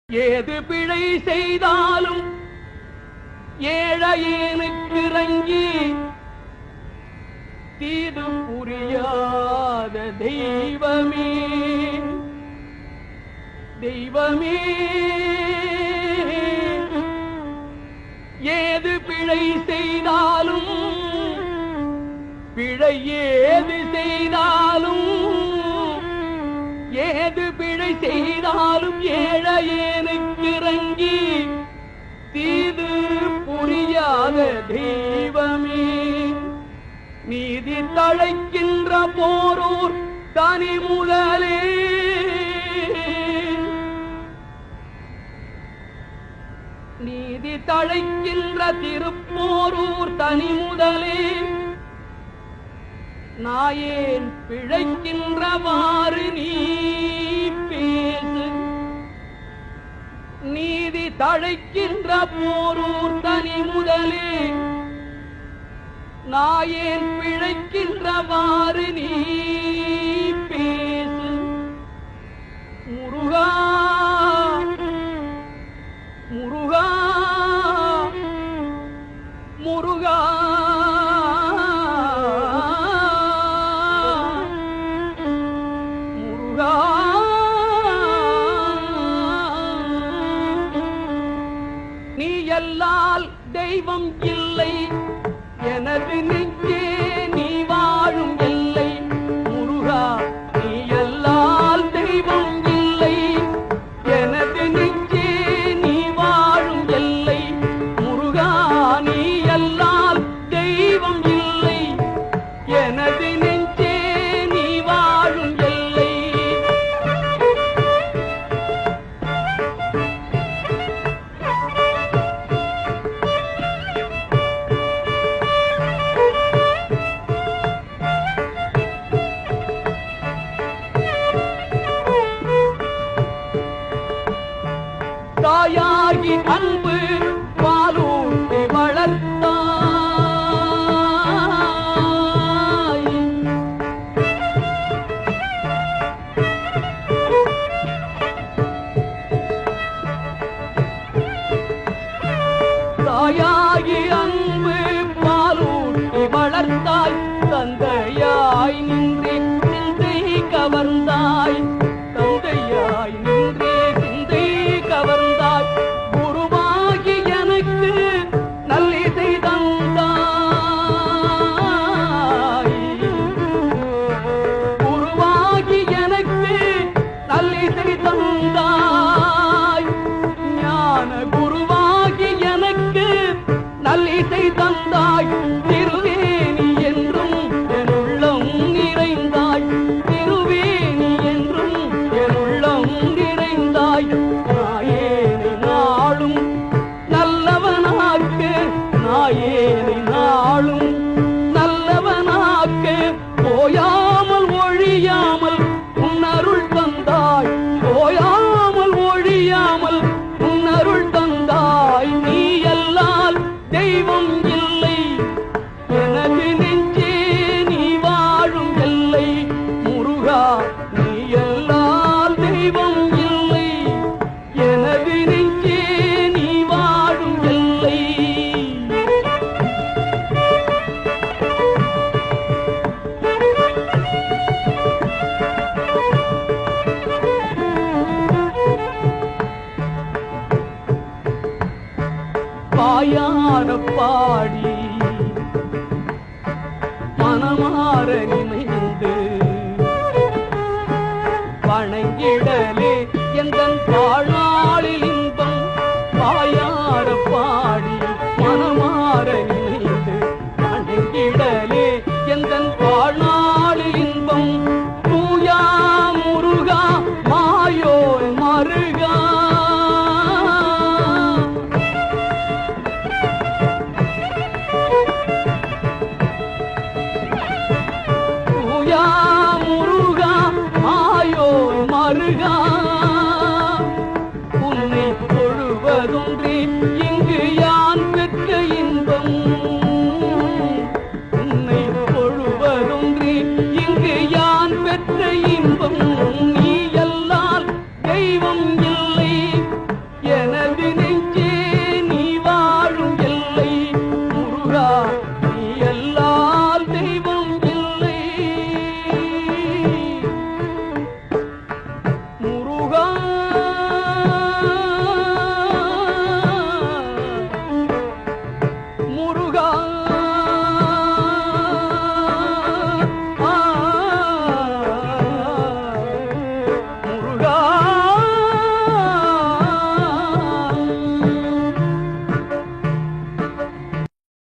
ஏது பிழை செய்தாலும் ஏழையேனுக்கு இறங்கி தீது புரியாத தெய்வமே தெய்வமே ஏது பிழை செய்தாலும் பிழை ஏது செய்தாலும் ஏது பிழை செய்தாலும் ஏழையேனுக்கு இறங்கி தீது புரியாத தெய்வமே நீதி தழைக்கின்ற போரூர் தனி முதலே நீதி தழைக்கின்ற திருப்போரூர் தனி முதலே நாயேன் பிழைக்கின்றவாறு நீ பேசு நீதி தழைக்கின்ற போரூர் தனி முதலே நாயேன் பிழைக்கின்றவாறு நீ பேசு முருகா முருகா முருகா நீ எல்லால் தெய்வம் இல்லை எனது நெஞ்சே நீ வாழும் எல்லை முருகா நீ எல்லால் தெய்வம் இல்லை எனது நெஞ்சே நீ வாழும் எல்லை முருகா நீ எல்லால் தெய்வம் இல்லை எனது நெஞ்சே நீ வாழும் எல்லை தாயாகி அன்பு பாலூட்டி வளர்த்தாய் தாயாகி அன்பு பாலூட்டி வளர்த்தாய் தந்தையாய் நின்றே சிந்தை கவர்ந்தாய் தந்தையாய் நின்றே சிந்தை கவர்ந்தாய் குருவாகி எனக்கு நல்லிசை தந்தாய் குருவாகி எனக்கு நல்லிசை தந்தாய் ஞான குருவாகி எனக்கு நல்லிசை தந்தாய் திருவேணி என்றும் என் உள்ளம் நிறைந்தாய் திருவேணி என்றும் என் உள்ளம் நிறைந்தாய் நாயேனை நாளும் நல்லவனாக்கு நாயேனை நாளும் நல்லவனாக்கு போயாமல் ஒழியாமல் உன்னருள் தந்தாய் போயாமல் ஒழியாமல் உன்னருள் தந்தாய் நீ எல்லால் தெய்வம் இல்லை எனது நெஞ்சே நீ வாழும் எல்லை முருகா நீ எல்லால் தெய்வம் இல்லை எனது நெஞ்சே நீ வாழும் எல்லை பாயார பாடி மனமாற நினைந்து வணங்கிடலே எந்தன் வாழ்நாளில் இன்பம் பாயார பாடி மனமாற நினைந்து வணங்கிடலே எந்தன் வாழ்நாளில் இன்பம் தூயா முருகா மாயோன் மருகா முருகா மாயோன் மருகா உன்னை தொழுவதொன்று